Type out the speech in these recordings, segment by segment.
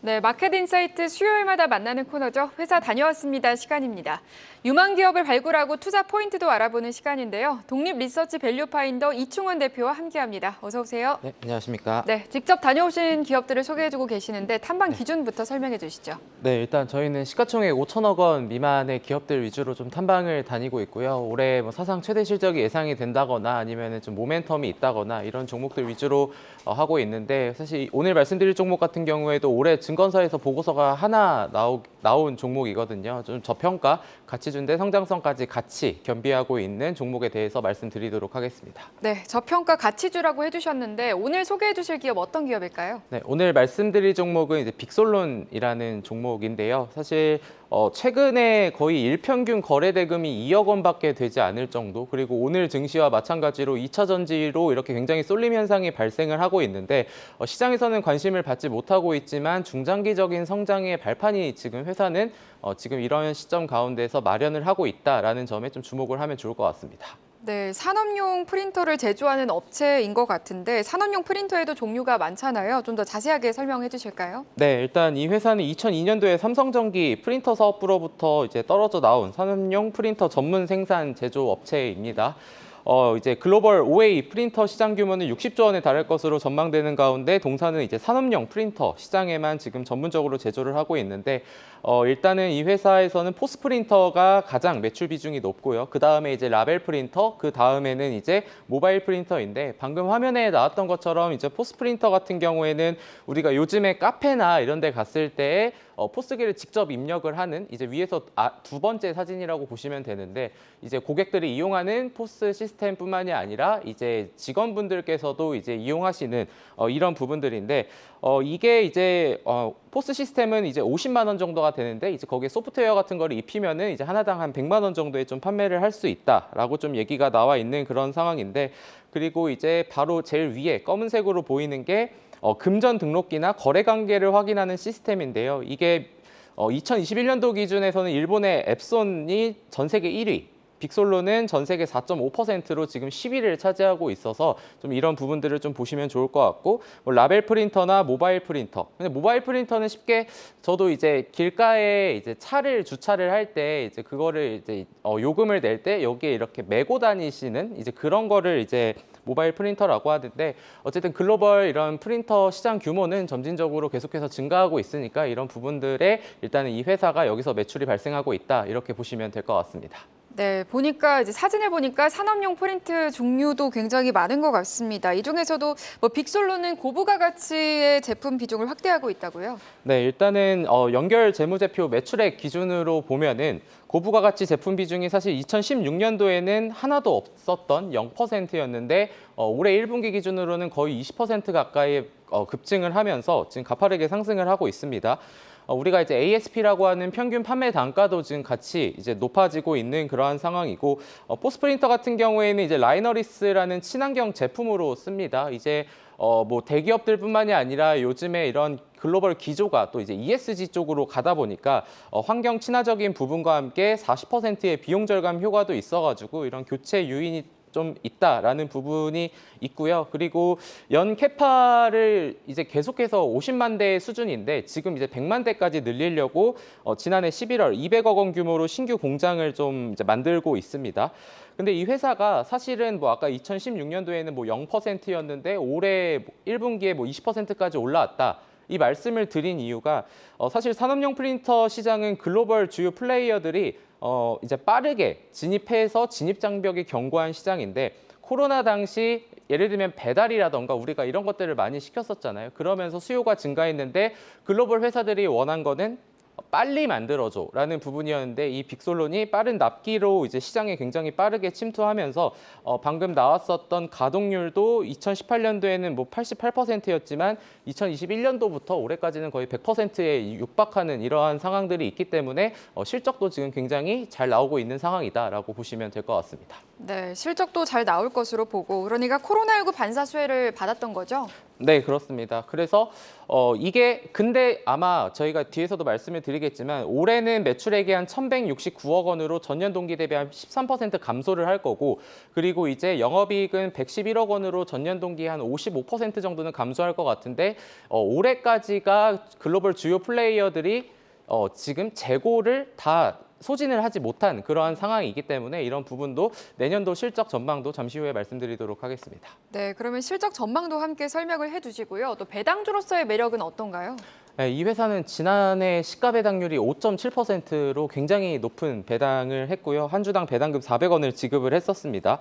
네, 마켓인사이트 수요일마다 만나는 코너죠. 회사 다녀왔습니다 시간입니다. 유망 기업을 발굴하고 투자 포인트도 알아보는 시간인데요. 독립 리서치 밸류 파인더 이충원 대표와 함께합니다. 어서 오세요. 네, 안녕하십니까. 네, 직접 다녀오신 기업들을 소개해주고 계시는데 탐방 기준부터 설명해 주시죠. 네, 일단 저희는 시가총액 5천억 원 미만의 기업들 위주로 좀 탐방을 다니고 있고요. 올해 뭐 사상 최대 실적이 예상이 된다거나 아니면 좀 모멘텀이 있다거나 이런 종목들 위주로 하고 있는데, 사실 오늘 말씀드릴 종목 같은 경우에도 올해 증권사에서 보고서가 하나 나온 종목이거든요. 좀 저평가, 가치준 대 성장성까지 같이 겸비하고 있는 종목에 대해서 말씀드리도록 하겠습니다. 네, 저평가 가치주라고 해주셨는데 오늘 소개해 주실 기업 어떤 기업일까요? 네, 오늘 말씀드릴 종목은 이제 빅솔론이라는 종목인데요. 사실 최근에 거의 일평균 거래 대금이 2억 원밖에 되지 않을 정도, 그리고 오늘 증시와 마찬가지로 2차 전지로 이렇게 굉장히 쏠림 현상이 발생을 하고 있는데, 시장에서는 관심을 받지 못하고 있지만 중장기적인 성장의 발판이 지금 회사는 지금 이런 시점 가운데서 마련을 하고 있다라는 점에 좀 주목을 하면 좋을 것 같습니다. 네, 산업용 프린터를 제조하는 업체인 것 같은데 산업용 프린터에도 종류가 많잖아요. 좀 더 자세하게 설명해 주실까요? 네, 일단 이 회사는 2002년도에 삼성전기 프린터 사업부로부터 이제 떨어져 나온 산업용 프린터 전문 생산 제조 업체입니다. 이제 글로벌 OA 프린터 시장 규모는 60조 원에 달할 것으로 전망되는 가운데, 동사는 이제 산업용 프린터 시장에만 지금 전문적으로 제조를 하고 있는데, 일단은 이 회사에서는 포스 프린터가 가장 매출 비중이 높고요. 그 다음에 이제 라벨 프린터, 그 다음에는 이제 모바일 프린터인데, 방금 화면에 나왔던 것처럼 이제 포스 프린터 같은 경우에는 우리가 요즘에 카페나 이런 데 갔을 때 포스기를 직접 입력을 하는, 이제 위에서 두 번째 사진이라고 보시면 되는데, 이제 고객들이 이용하는 포스 시스템뿐만이 아니라 이제 직원분들께서도 이제 이용하시는 이런 부분들인데, 이게 이제 포스 시스템은 이제 50만 원 정도가 되는데, 이제 거기에 소프트웨어 같은 거를 입히면은 이제 하나당 한 100만 원 정도에 좀 판매를 할 수 있다라고 좀 얘기가 나와 있는 그런 상황인데, 그리고 이제 바로 제일 위에 검은색으로 보이는 게 금전 등록기나 거래 관계를 확인하는 시스템인데요. 이게 2021년도 기준에서는 일본의 앱손이 전 세계 1위, 빅솔로는 전 세계 4.5%로 지금 10위를 차지하고 있어서 좀 이런 부분들을 좀 보시면 좋을 것 같고, 뭐 라벨 프린터나 모바일 프린터. 근데 모바일 프린터는 쉽게 저도 이제 길가에 이제 차를 주차를 할 때 이제 그거를 이제 요금을 낼 때 여기에 이렇게 메고 다니시는 이제 그런 거를 이제 모바일 프린터라고 하는데, 어쨌든 글로벌 이런 프린터 시장 규모는 점진적으로 계속해서 증가하고 있으니까 이런 부분들에 일단은 이 회사가 여기서 매출이 발생하고 있다, 이렇게 보시면 될 것 같습니다. 네, 보니까 이제 사진을 보니까 산업용 프린트 종류도 굉장히 많은 것 같습니다. 이 중에서도 뭐 빅솔로는 고부가 가치의 제품 비중을 확대하고 있다고요? 네, 일단은 연결 재무제표 매출액 기준으로 보면은 고부가 가치 제품 비중이 사실 2016년도에는 하나도 없었던 0%였는데, 올해 1분기 기준으로는 거의 20% 가까이 급증을 하면서 지금 가파르게 상승을 하고 있습니다. 우리가 이제 ASP라고 하는 평균 판매 단가도 지금 같이 이제 높아지고 있는 그러한 상황이고, 포스 프린터 같은 경우에는 이제 라이너리스라는 친환경 제품으로 씁니다. 이제 뭐 대기업들뿐만이 아니라 요즘에 이런 글로벌 기조가 또 이제 ESG 쪽으로 가다 보니까 환경 친화적인 부분과 함께 40%의 비용 절감 효과도 있어가지고 이런 교체 유인이 좀 있다라는 부분이 있고요. 그리고 연 캐파를 이제 계속해서 50만 대 수준인데, 지금 이제 100만 대까지 늘리려고 지난해 11월 200억 원 규모로 신규 공장을 좀 이제 만들고 있습니다. 근데 이 회사가 사실은 뭐 아까 2016년도에는 뭐 0%였는데 올해 1분기에 뭐 20%까지 올라왔다, 이 말씀을 드린 이유가 사실 산업용 프린터 시장은 글로벌 주요 플레이어들이 이제 빠르게 진입해서 진입 장벽이 견고한 시장인데, 코로나 당시 예를 들면 배달이라던가 우리가 이런 것들을 많이 시켰었잖아요. 그러면서 수요가 증가했는데 글로벌 회사들이 원한 거는 빨리 만들어줘라는 부분이었는데, 이 빅솔론이 빠른 납기로 이제 시장에 굉장히 빠르게 침투하면서 방금 나왔었던 가동률도 2018년도에는 뭐 88%였지만 2021년도부터 올해까지는 거의 100%에 육박하는 이러한 상황들이 있기 때문에 실적도 지금 굉장히 잘 나오고 있는 상황이다라고 보시면 될 것 같습니다. 네, 실적도 잘 나올 것으로 보고 그러니까 코로나19 반사 수혜를 받았던 거죠? 네, 그렇습니다. 그래서 이게 근데 아마 저희가 뒤에서도 말씀을 드리겠지만 올해는 매출액이 한 1,169억 원으로 전년 동기 대비 한 13% 감소를 할 거고 그리고 이제 영업이익은 111억 원으로 전년 동기 한 55% 정도는 감소할 것 같은데 올해까지가 글로벌 주요 플레이어들이 지금 재고를 다 소진을 하지 못한 그러한 상황이기 때문에 이런 부분도 내년도 실적 전망도 잠시 후에 말씀드리도록 하겠습니다. 네, 그러면 실적 전망도 함께 설명을 해주시고요. 또 배당주로서의 매력은 어떤가요? 네, 이 회사는 지난해 시가 배당률이 5.7%로 굉장히 높은 배당을 했고요. 한 주당 배당금 400원을 지급을 했었습니다.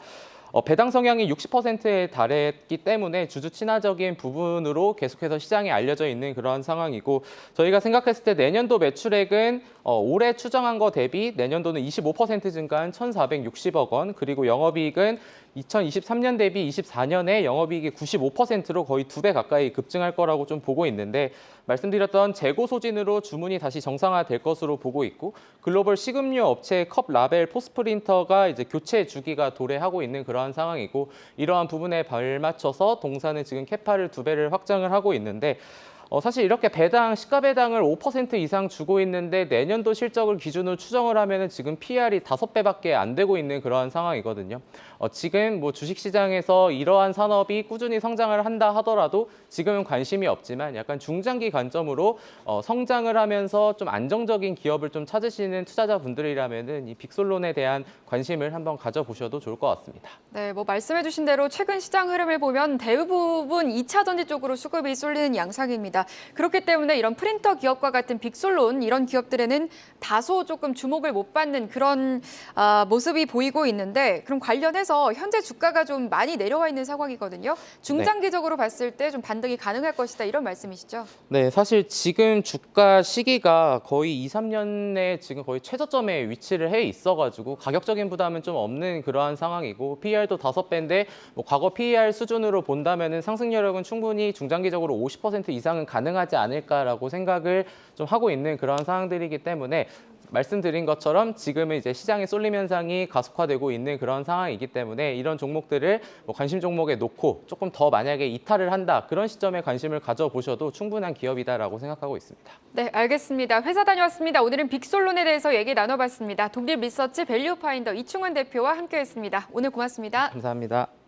배당 성향이 60%에 달했기 때문에 주주 친화적인 부분으로 계속해서 시장에 알려져 있는 그런 상황이고 저희가 생각했을 때 내년도 매출액은 올해 추정한 거 대비 내년도는 25% 증가한 1,460억 원 그리고 영업이익은 2023년 대비 24년에 영업이익이 95%로 거의 2배 가까이 급증할 거라고 좀 보고 있는데 말씀드렸던 재고 소진으로 주문이 다시 정상화될 것으로 보고 있고 글로벌 식음료 업체 컵라벨 포스프린터가 이제 교체 주기가 도래하고 있는 그러한 상황이고 이러한 부분에 발맞춰서 동사는 지금 캐파를 2배를 확장을 하고 있는데 사실 이렇게 배당, 시가 배당을 5% 이상 주고 있는데 내년도 실적을 기준으로 추정을 하면은 지금 PR이 5배밖에 안 되고 있는 그러한 상황이거든요. 지금 뭐 주식시장에서 이러한 산업이 꾸준히 성장을 한다 하더라도 지금은 관심이 없지만 약간 중장기 관점으로 성장을 하면서 좀 안정적인 기업을 좀 찾으시는 투자자분들이라면은 이 빅솔론에 대한 관심을 한번 가져보셔도 좋을 것 같습니다. 네, 뭐 말씀해주신 대로 최근 시장 흐름을 보면 대부분 2차 전지 쪽으로 수급이 쏠리는 양상입니다. 그렇기 때문에 이런 프린터 기업과 같은 빅솔론 이런 기업들에는 다소 조금 주목을 못 받는 그런 모습이 보이고 있는데 그럼 관련해서 현재 주가가 좀 많이 내려와 있는 상황이거든요. 중장기적으로 봤을 때 좀 반등이 가능할 것이다 이런 말씀이시죠? 네, 사실 지금 주가 시기가 거의 2, 3년에 지금 거의 최저점에 위치를 해 있어가지고 가격적인 부담은 좀 없는 그러한 상황이고 PER도 5배인데 뭐 과거 PER 수준으로 본다면은 상승 여력은 충분히 중장기적으로 50% 이상은 가능하지 않을까라고 생각을 좀 하고 있는 그런 상황들이기 때문에 말씀드린 것처럼 지금은 이제 시장의 쏠림 현상이 가속화되고 있는 그런 상황이기 때문에 이런 종목들을 뭐 관심 종목에 놓고 조금 더 만약에 이탈을 한다 그런 시점에 관심을 가져보셔도 충분한 기업이다라고 생각하고 있습니다. 네, 알겠습니다. 회사 다녀왔습니다. 오늘은 빅솔론에 대해서 얘기 나눠봤습니다. 독립 리서치 밸류 파인더 이충원 대표와 함께했습니다. 오늘 고맙습니다. 감사합니다.